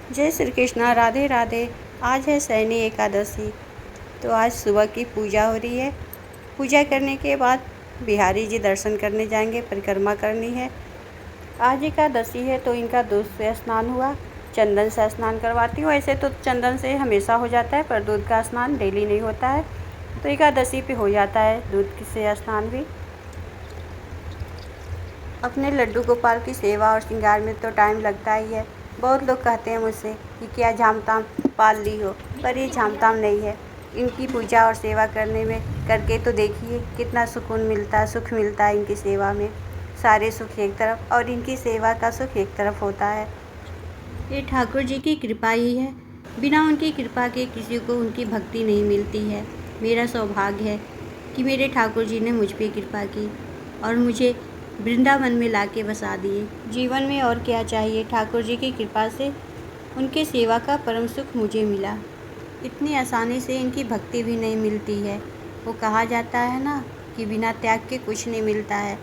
जय श्री कृष्णा, राधे राधे। आज है शयनी एकादशी। तो आज सुबह की पूजा हो रही है। पूजा करने के बाद बिहारी जी दर्शन करने जाएंगे, परिक्रमा करनी है। आज एकादशी है तो इनका दूध से स्नान हुआ। चंदन से स्नान करवाती हूँ। ऐसे तो चंदन से हमेशा हो जाता है, पर दूध का स्नान डेली नहीं होता है, तो एकादशी पे हो जाता है दूध से स्नान भी। अपने लड्डू गोपाल की सेवा और श्रृंगार में तो टाइम लगता ही है। बहुत लोग कहते हैं मुझसे कि क्या झामताम पाल ली हो, पर ये झामताम नहीं है। इनकी पूजा और सेवा करने में करके तो देखिए कितना सुकून मिलता है, सुख मिलता है इनकी सेवा में। सारे सुख एक तरफ और इनकी सेवा का सुख एक तरफ होता है। ये ठाकुर जी की कृपा ही है। बिना उनकी कृपा के किसी को उनकी भक्ति नहीं मिलती है। मेरा सौभाग्य है कि मेरे ठाकुर जी ने मुझ पर कृपा की और मुझे वृंदावन में लाके बसा दिए। जीवन में और क्या चाहिए। ठाकुर जी की कृपा से उनके सेवा का परम सुख मुझे मिला। इतनी आसानी से इनकी भक्ति भी नहीं मिलती है। वो कहा जाता है ना कि बिना त्याग के कुछ नहीं मिलता है,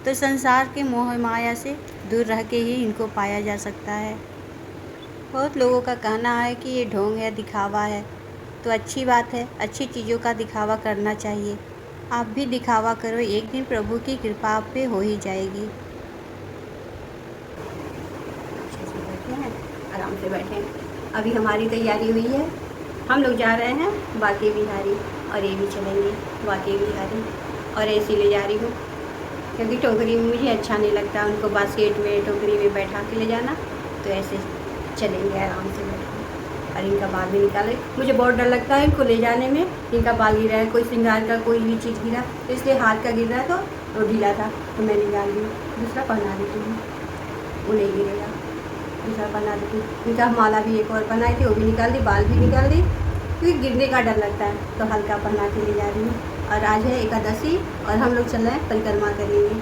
तो संसार के मोह माया से दूर रह के ही इनको पाया जा सकता है। बहुत लोगों का कहना है कि ये ढोंग है, दिखावा है, तो अच्छी बात है, अच्छी चीज़ों का दिखावा करना चाहिए। आप भी दिखावा करो, एक दिन प्रभु की कृपा आप पे हो ही जाएगी। अच्छे से बैठे हैं, आराम से बैठे हैं। अभी हमारी तैयारी हुई है, हम लोग जा रहे हैं बाकी बिहारी, और ये भी चलेंगे बाकी बिहारी। और ऐसे ले जा रही हूँ क्योंकि टोकरी में मुझे अच्छा नहीं लगता उनको बास्केट में टोकरी में बैठा के ले जाना, तो ऐसे चलेंगे आराम से बैठ के। और इनका बाल भी निकाले, मुझे बहुत डर लगता है इनको ले जाने में। इनका बाल गिरा है, कोई श्रृंगार का कोई भी चीज़ गिरा, तो इसलिए हाथ का गिर रहा तो वो ढीला था, तो मैं निकाल दी। दूसरा पहना देती हूँ, वो नहीं गिरेगा। दूसरा पहना देती हूँ। इनका माला भी एक और पहनाई थी, वो भी निकाल दी, बाल भी निकाल दी, क्योंकि गिरने का डर लगता है, तो हल्का पहना के ले जा रही हूँ। और आज है एकादशी और हम लोग चल रहे हैं परिक्रमा करेंगे,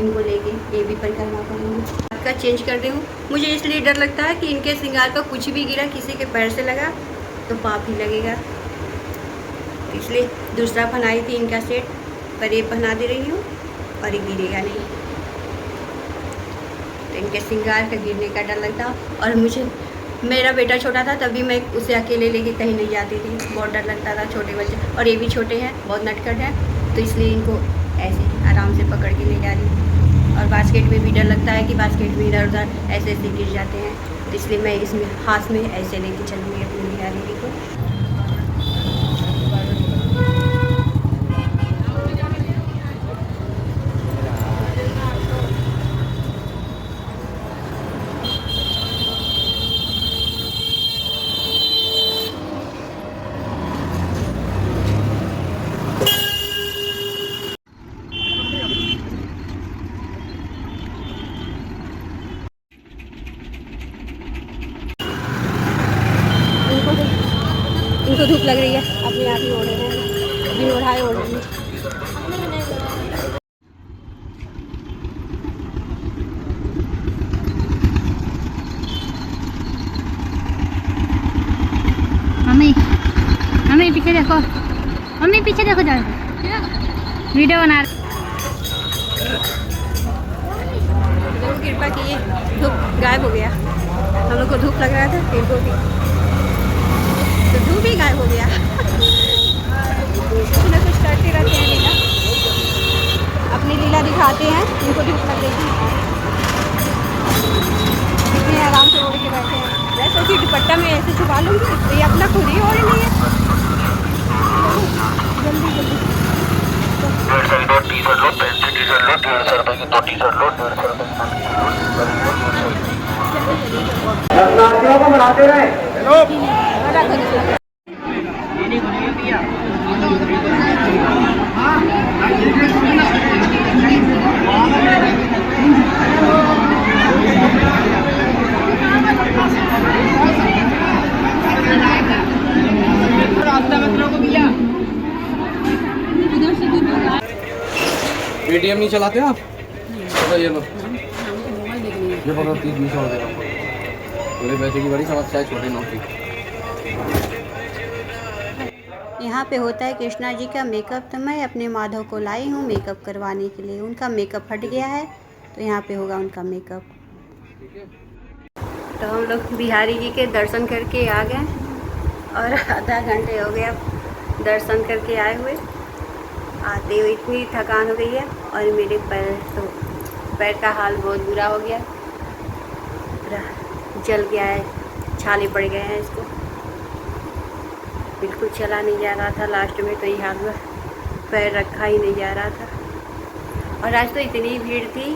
इनको लेके ये भी परिक्रमा करेंगे। का चेंज कर दी हूँ, मुझे इसलिए डर लगता है कि इनके श्रृंगार का कुछ भी गिरा, किसी के पैर से लगा तो पाप ही लगेगा, इसलिए दूसरा पहनाई थी इनका सेट, पर ये पहना दे रही हूँ और ये गिरेगा नहीं। तो इनके श्रृंगार का गिरने का डर लगता। और मुझे मेरा बेटा छोटा था तभी मैं उसे अकेले लेके कहीं नहीं जाती थी, बहुत डर लगता था, छोटे बच्चे, और ये भी छोटे हैं, बहुत नटखट हैं, तो इसलिए इनको ऐसे आराम से पकड़ के ले जा रही हूँ। और बास्केट में भी डर लगता है कि बास्केट में इधर उधर ऐसे ऐसे गिर जाते हैं, तो इसलिए मैं इसमें हाथ में ऐसे लेके चलूँगी अपनी बिहारी को। इनको धूप लग रही है, अपने आप ही ओढ़े हैं, बिन ओढ़ाए ओढ़ रही है। मम्मी मम्मी पीछे देखो, मम्मी पीछे देखो, जाओ वीडियो बना रहे। कृपा की धूप गायब हो गया, हम लोग को धूप लग रहा था, इनको भी तो धूप ही गायब हो गया। कुछ न कुछ करते रहते हैं लीला, अपनी लीला दिखाते हैं, इनको धूप लग गई थी, इतने आराम से ओढ़ के बैठे हैं। वैसे कि दुपट्टा में ऐसे छुपा लूँगी, तो ये अपना खुद ही ओढ़ रही है। जल्दी जल्दी 150 की 2 टी-शर्ट लो, फैंसी टी-शर्ट लो, 150 रुपए की 2 टी-शर्ट लो, 150 रुपए की को बनाते रहे। पेटीएम नहीं चलाते आप? तो ये लो, ये पकड़ो, 30-20 और दे रहा हूँ। थोड़े पैसे की बड़ी समस्या है, छोटे नोट की। यहाँ पे होता है कृष्णा जी का मेकअप, तो मैं अपने माधव को लाई हूँ मेकअप करवाने के लिए। उनका मेकअप हट गया है, तो यहाँ पे होगा उनका मेकअप। तो हम लोग बिहारी जी के दर्शन करके आ गए और आधा घंटे हो गया दर्शन करके आए हुए। आते हुए इतनी थकान हो गई है और मेरे पैर का हाल बहुत बुरा हो गया, पूरा जल गया है, छाले पड़ गए हैं इसको, बिल्कुल चला नहीं जा रहा था। लास्ट में तो ये हाल हुआ, पैर रखा ही नहीं जा रहा था। और आज तो इतनी भीड़ थी,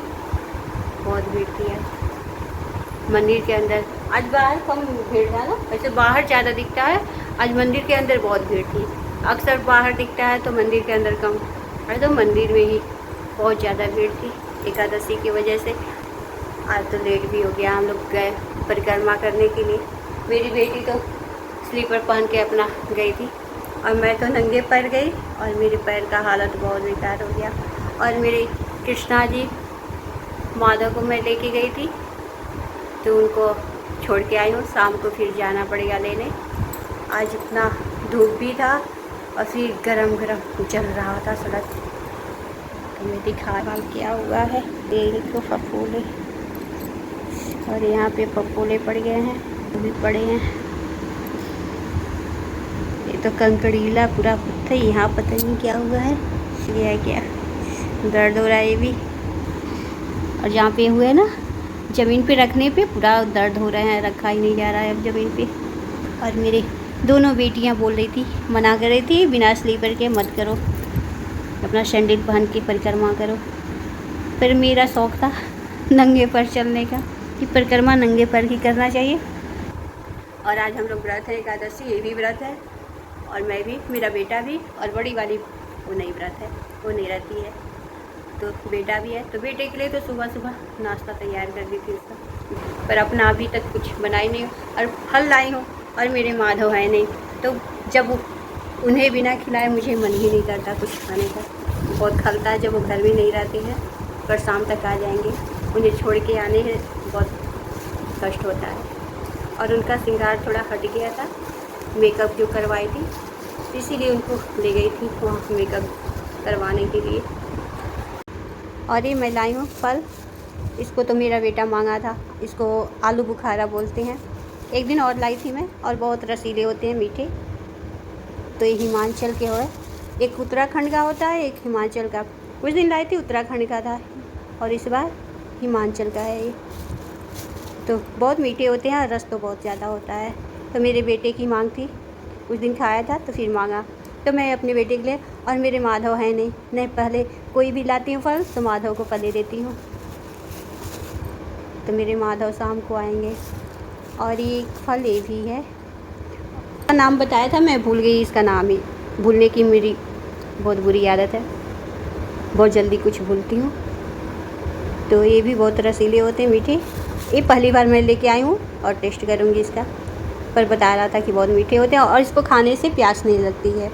बहुत भीड़ थी आज मंदिर के अंदर। आज बाहर कम भीड़ था ना, वैसे बाहर ज़्यादा दिखता है, आज मंदिर के अंदर बहुत भीड़ थी। अक्सर बाहर दिखता है तो मंदिर के अंदर कम, आज तो मंदिर में ही बहुत ज़्यादा भीड़ थी एकादशी की वजह से। आज तो लेट भी हो गया, हम लोग गए परिक्रमा करने के लिए। मेरी बेटी तो स्लीपर पहन के अपना गई थी और मैं तो नंगे पैर गई और मेरे पैर का हालत बहुत बेकार हो गया। और मेरे कृष्णा जी माधव को मैं लेके गई थी तो उनको छोड़ के आई हूँ, शाम को फिर जाना पड़ेगा लेने। आज इतना धूप भी था और फिर गरम गरम जल रहा था सड़क। तो मैं दिखा क्या हुआ है, तेल को फफूले और यहाँ पे फफूले पड़ गए हैं, वो भी पड़े हैं। ये तो कंकड़ीला पूरा पत्थर, यहाँ पता नहीं क्या हुआ है, ये है क्या, दर्द हो रहा है ये भी। और जहाँ पे हुए ना ज़मीन पे रखने पे पूरा दर्द हो रहा है, रखा ही नहीं जा रहा है अब ज़मीन पे। और मेरे दोनों बेटियाँ बोल रही थी, मना कर रही थी बिना स्लीपर के मत करो, अपना सैंडल पहन के परिक्रमा करो। फिर मेरा शौक़ था नंगे पैर चलने का कि परिक्रमा नंगे पैर ही करना चाहिए। और आज हम लोग व्रत है एकादशी, ये भी व्रत है और मैं भी, मेरा बेटा भी, और बड़ी वाली वो नहीं व्रत है, वो नहीं रहती है, तो बेटा भी है। तो बेटे के लिए तो सुबह सुबह नाश्ता तैयार कर दी थी उसका, पर अपना अभी तक कुछ बनाई नहीं हूँ। और फल लाई हूँ और मेरे माधव है नहीं, तो जब उन्हें बिना खिलाए मुझे मन ही नहीं करता कुछ खाने का। बहुत खलता है जब वो घर में नहीं रहते हैं, पर शाम तक आ जाएंगे, उन्हें छोड़ के आने में बहुत कष्ट होता है। और उनका श्रृंगार थोड़ा हट गया था, मेकअप जो करवाई थी, इसीलिए उनको ले गई थी वहाँ मेकअप करवाने के लिए। और ये मैं लाई हूँ फल, इसको तो मेरा बेटा मांगा था, इसको आलू बुखारा बोलते हैं। एक दिन और लाई थी मैं, और बहुत रसीले होते हैं, मीठे। तो ये हिमाचल के हो, एक उत्तराखंड का होता है, एक हिमाचल का। कुछ दिन लाई थी उत्तराखंड का था और इस बार हिमाचल का है ये। तो बहुत मीठे होते हैं और रस तो बहुत ज़्यादा होता है। तो मेरे बेटे की मांग थी, उस दिन खाया था तो फिर मांगा, तो मैं अपने बेटे के लिए। और मेरे माधव है नहीं पहले कोई भी लाती हूँ फल तो माधव को पले देती हूँ, तो मेरे माधव शाम को आएंगे। और ये फल ये भी है, इसका नाम बताया था, मैं भूल गई इसका नाम ही, भूलने की मेरी बहुत बुरी आदत है, बहुत जल्दी कुछ भूलती हूँ। तो ये भी बहुत रसीले होते हैं, मीठे। ये पहली बार मैं लेके आई हूँ और टेस्ट करूँगी इसका, पर बता रहा था कि बहुत मीठे होते हैं और इसको खाने से प्यास नहीं लगती है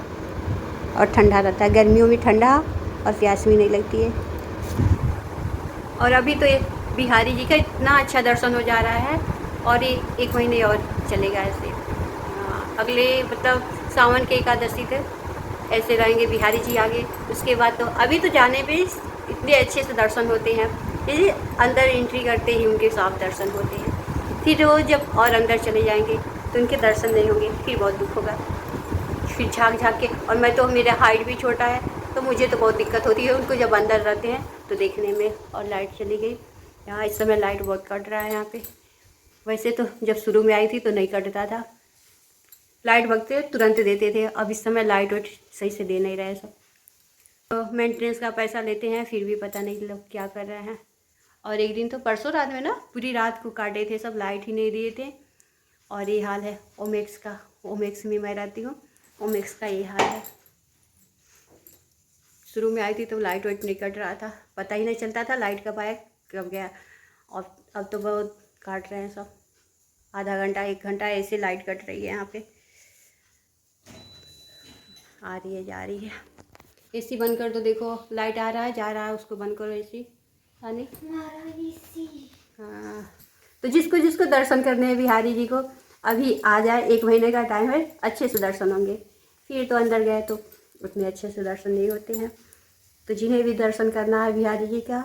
और ठंडा रहता है, गर्मियों में ठंडा और प्यास भी नहीं लगती है। और अभी तो ये बिहारी जी का इतना अच्छा दर्शन हो जा रहा है और ये 1 महीने और चलेगा ऐसे। अगले मतलब सावन के एकादशी तक ऐसे रहेंगे बिहारी जी आगे। उसके बाद तो अभी तो जाने पे इतने अच्छे से दर्शन होते हैं, ये अंदर एंट्री करते ही उनके साफ दर्शन होते हैं। फिर वो जब और अंदर चले जाएंगे तो उनके दर्शन नहीं होंगे, फिर बहुत दुख होगा। फिर झाँक के, और मैं तो, मेरा हाइट भी छोटा है तो मुझे तो बहुत दिक्कत होती है उनको जब अंदर रहते हैं तो देखने में। और लाइट चली गई यहाँ, इस समय लाइट बहुत कट रहा है यहाँ पे। वैसे तो जब शुरू में आई थी तो नहीं कटता था, लाइट भगते तुरंत देते थे, अब इस समय लाइट वाइट सही से दे नहीं रहे सब। तो मेंटेनेंस का पैसा लेते हैं फिर भी पता नहीं लोग क्या कर रहे हैं। और एक दिन तो परसों रात में ना पूरी रात को काटे थे सब, लाइट ही नहीं दिए थे। और ये हाल है ओमेक्स का, ओमेक्स में मैं रहती हूँ, ओमेक्स का ये हाल है। शुरू में आई थी तो लाइट वाइट नहीं कट रहा था, पता ही नहीं चलता था लाइट कब आया कब गया। और अब तो बहुत काट रहे हैं सब, आधा घंटा 1 घंटा ऐसे लाइट कट रही है यहाँ पे, आ रही है जा रही है। एसी बंद कर दो, देखो लाइट आ रहा है जा रहा है, उसको बंद करो एसी। आने हाँ, तो जिसको जिसको दर्शन करने हैं बिहारी जी को अभी आ जाए, 1 महीने का टाइम है, अच्छे से दर्शन होंगे। फिर तो अंदर गए तो उतने अच्छे से दर्शन नहीं होते हैं। तो जिन्हें भी दर्शन करना है बिहारी जी का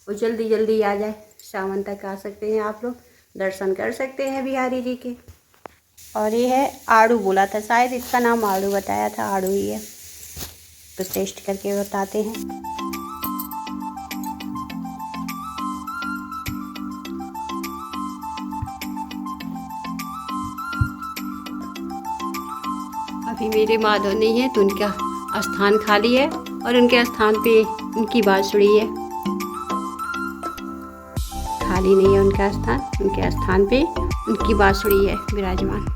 वो जल्दी जल्दी आ जाए, सावन तक आ सकते हैं आप लोग। दर्शन कर सकते हैं बिहारी जी के। और ये है आड़ू, बोला था शायद इसका नाम आड़ू बताया था, आड़ू ही है, तो टेस्ट करके बताते हैं। अभी मेरे माधव नहीं है तो उनका स्थान खाली है और उनके स्थान पे उनकी बांसुरी है। खाली नहीं है उनका स्थान, उनके स्थान पे उनकी बांसुरी है विराजमान।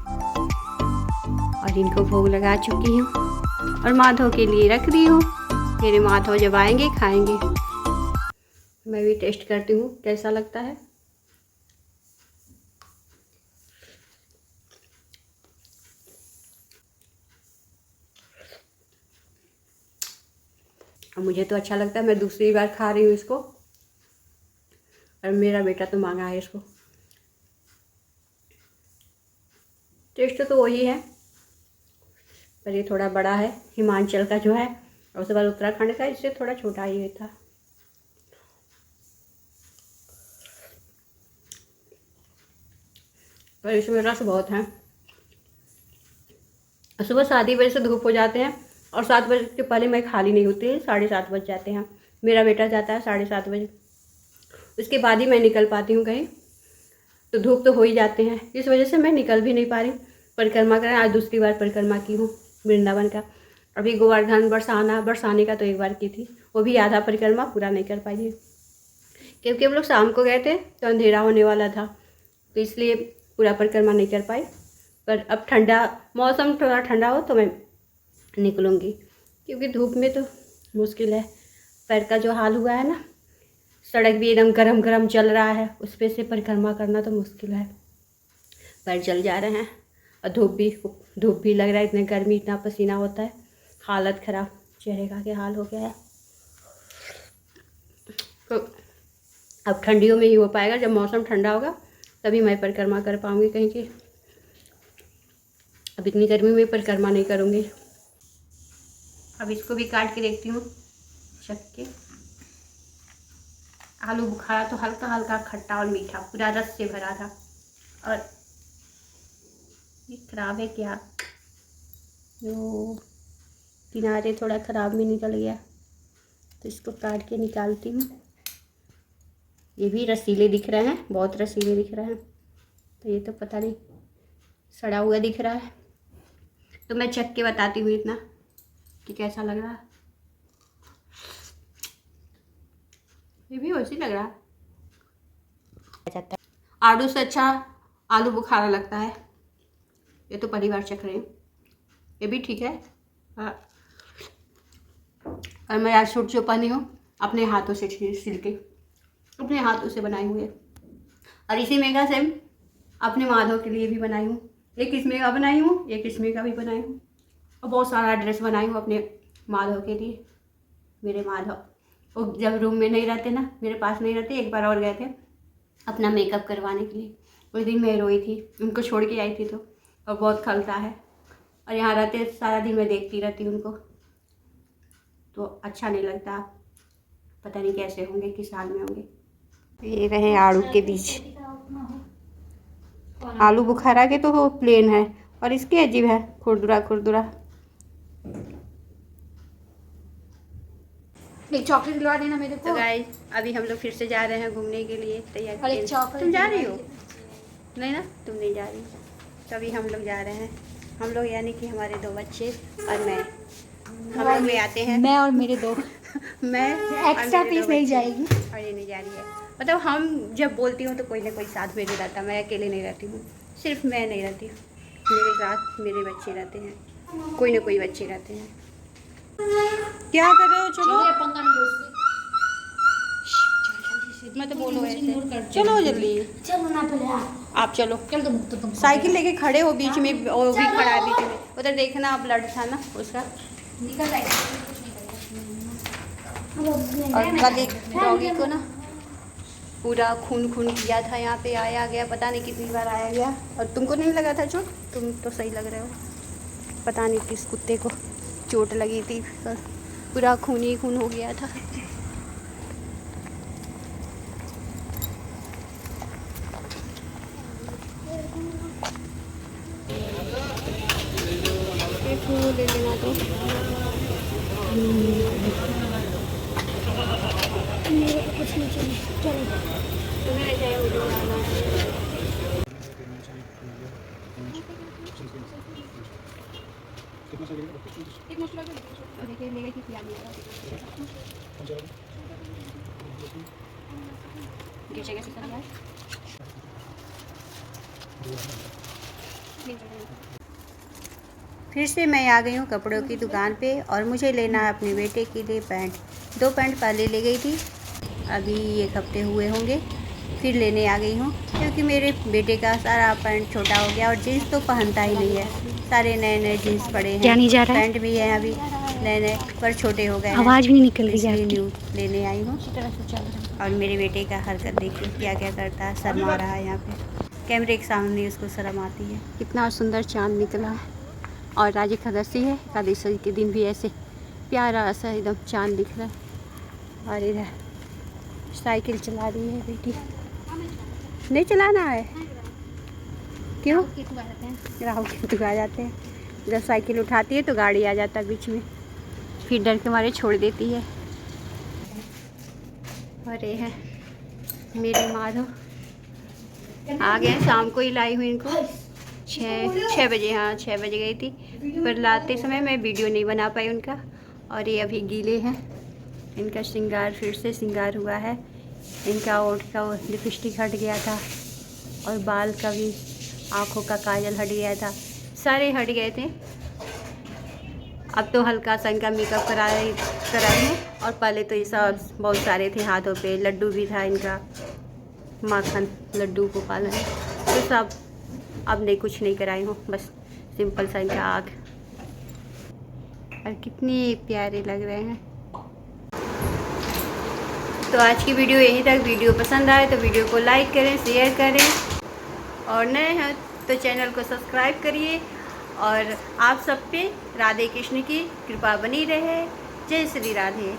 और इनको भोग लगा चुकी हूँ और माधव के लिए रख दी हूँ। मेरे माधव जब आएंगे खाएंगे। मैं भी टेस्ट करती हूँ कैसा लगता है। मुझे तो अच्छा लगता है, मैं दूसरी बार खा रही हूँ इसको और मेरा बेटा तो मांगा है इसको। टेस्ट तो वही है पर ये थोड़ा बड़ा है, हिमाचल का जो है और उसके बाद उत्तराखंड का, इससे थोड़ा छोटा ही था। पर इसमें रस बहुत है। सुबह 7 बजे से धूप हो जाते हैं और 7 बजे के पहले मैं खाली नहीं होती, 7:30 बज जाते हैं। मेरा बेटा जाता है 7:30 बजे, उसके बाद ही मैं निकल पाती हूँ कहीं, तो धूप तो हो ही जाते हैं। इस वजह से मैं निकल भी नहीं पा रही परिक्रमा करें। आज दूसरी बार परिक्रमा की हूँ वृंदावन का। अभी गोवर्धन बरसाने का तो एक बार की थी, वो भी आधा परिक्रमा पूरा नहीं कर पाई है क्योंकि हम लोग शाम को गए थे तो अंधेरा होने वाला था, तो इसलिए पूरा परिक्रमा नहीं कर पाई। पर अब ठंडा मौसम थोड़ा ठंडा हो तो मैं निकलूँगी, क्योंकि धूप में तो मुश्किल है। पैर का जो हाल हुआ है ना, सड़क भी एकदम गरम गरम चल रहा है, उस पर से परिक्रमा करना तो मुश्किल है। पैर जल जा रहे हैं और धूप भी लग रहा है, इतने गर्मी, इतना पसीना होता है, हालत ख़राब, चेहरे का क्या हाल हो गया है। तो अब ठंडियों में ही हो पाएगा, जब मौसम ठंडा होगा तभी मैं परिक्रमा कर पाऊँगी कहीं की। अब इतनी गर्मी में परिक्रमा नहीं करूँगी। अब इसको भी काट के देखती हूँ, चख के। आलू बुखारा तो हल्का हल्का खट्टा और मीठा, पूरा रस से भरा था। और ये खराब है क्या, जो किनारे थोड़ा ख़राब में निकल गया, तो इसको काट के निकालती हूँ। ये भी रसीले दिख रहे हैं, बहुत रसीले दिख रहे हैं, तो ये तो पता नहीं सड़ा हुआ दिख रहा है। तो मैं चख के बताती हूँ इतना कि कैसा लग रहा है। ये भी वैसे लग रहा है। आड़ू से अच्छा आलू बुखारा लगता है, ये तो पहली बार चख रही हूँ। ये भी ठीक है। और मैं आज सूट जो पहनी हूँ अपने हाथों से सिल के, अपने हाथों से बनाई हुई है। और इसी मेघा से अपने माधव के लिए भी बनाई हूँ। एक किस्मे का बनाई हूँ, एक किस्मे का भी बनाई हूँ, और बहुत सारा ड्रेस बनाई हूँ अपने माधव के लिए। मेरे माधव वो जब रूम में नहीं रहते ना, मेरे पास नहीं रहते, एक बार और गए थे अपना मेकअप करवाने के लिए। उस दिन मैं रोई थी, उनको छोड़ के आई थी तो, और बहुत खलता है। और यहाँ रहते सारा दिन मैं देखती रहती उनको, तो अच्छा नहीं लगता। पता नहीं कैसे होंगे, किस हाल में होंगे। ये रहे आड़ू के बीज। आलू बुखारा के तो प्लेन है और इसके अजीब है, खुरदुरा खुरदुरा। एक चॉकलेट दिलवा देना मेरे को। तो गाइस अभी हम लोग फिर से जा रहे हैं घूमने के लिए, तैयार। और एक चॉकलेट तुम जा रही हो? नहीं ना, तुम नहीं जा रही। तभी हम लोग जा रहे हैं। हम लोग यानी कि हमारे 2 बच्चे और मैं, हम लोग में आते हैं। मैं और मेरे 2 मैं एक्स्ट्रा पीस नहीं जाएगी। और ये नहीं जा रही है। मतलब हम जब बोलती हूँ तो कोई ना कोई साथ में नहीं रहता, मैं अकेले नहीं रहती हूँ। सिर्फ मैं नहीं रहती हूँ, मेरे साथ मेरे बच्चे रहते हैं, कोई ना कोई बच्चे रहते हैं। क्या कर रहे हो? चलो मैं तो बोलो ऐसे, चलो जल्दी, चलो ना पहले आप चलो। तुम साइकिल लेके खड़े हो बीच में, वो भी खड़ा है बीच में। उधर देखना, आप ब्लड था ना उसका। निकल जाएगा। और कल एक डॉगी को ना पूरा खून किया था, यहाँ पे आया गया, पता नहीं कितनी बार आया गया। और तुमको नहीं लगा था चोट? तुम तो सही लग रहे हो। पता नहीं किस कुत्ते को चोट लगी थी, पूरा खून ही खून हो गया था। वो ले लेना तो मेरे को कुछ नहीं चाहिए, चलो। तुम्हें ले जाए वीडियो बनाना। और देखिए लेगा कि क्या मिलेगा। गिर कैसे कर रहा है। फिर से मैं आ गई हूँ कपड़ों की दुकान पे और मुझे लेना है अपने बेटे के लिए पैंट। 2 पैंट पहले ले गई थी, अभी 1 हफ्ते हुए होंगे फिर लेने आ गई हूँ, क्योंकि मेरे बेटे का सारा पैंट छोटा हो गया और जीन्स तो पहनता ही नहीं है। सारे नए नए जीन्स पड़े हैं, क्या नहीं जा रहा है? पैंट भी है अभी नए नए पर छोटे हो गए हैं। आवाज़ भी नहीं निकल रही है इसलिए आपकी। न्यू लेने आई हूँ। और मेरे बेटे का हरकत देखिए क्या क्या करता है, शर्मा रहा है यहाँ पे। कैमरे के सामने उसको शर्म आती है। कितना सुंदर चाँद निकला है और आज एकादशी है, एकादशी के दिन भी ऐसे प्यारा सा एकदम चाँद दिख रहा है। और इधर साइकिल चला रही है बेटी। नहीं चलाना है क्यों? राहु केतु आ जाते हैं। जब साइकिल उठाती है तो गाड़ी आ जाता है बीच में, फिर डर के मारे छोड़ देती है। और ये है मेरी माधव, आ गए शाम को ही लाई हुई इनको 6 बजे। हाँ 6 बजे गई थी, पर लाते समय मैं वीडियो नहीं बना पाई उनका। और ये अभी गीले हैं, इनका श्रृंगार फिर से श्रृंगार हुआ है। इनका ओठ का लिपस्टिक हट गया था और बाल का भी, आँखों का काजल हट गया था, सारे हट गए थे। अब तो हल्का सा इनका मेकअप कराई है। और पहले तो ये सब बहुत सारे थे हाथों पे, लड्डू भी था इनका, माखन लड्डू गोपाल है, तो सब अब नहीं कुछ नहीं कराई हूँ, बस सिंपल सा इनका आँख। और कितने प्यारे लग रहे हैं। तो आज की वीडियो यहीं तक। वीडियो पसंद आए तो वीडियो को लाइक करें, शेयर करें, और नए हैं तो चैनल को सब्सक्राइब करिए। और आप सब पे राधे कृष्ण की कृपा बनी रहे। जय श्री राधे।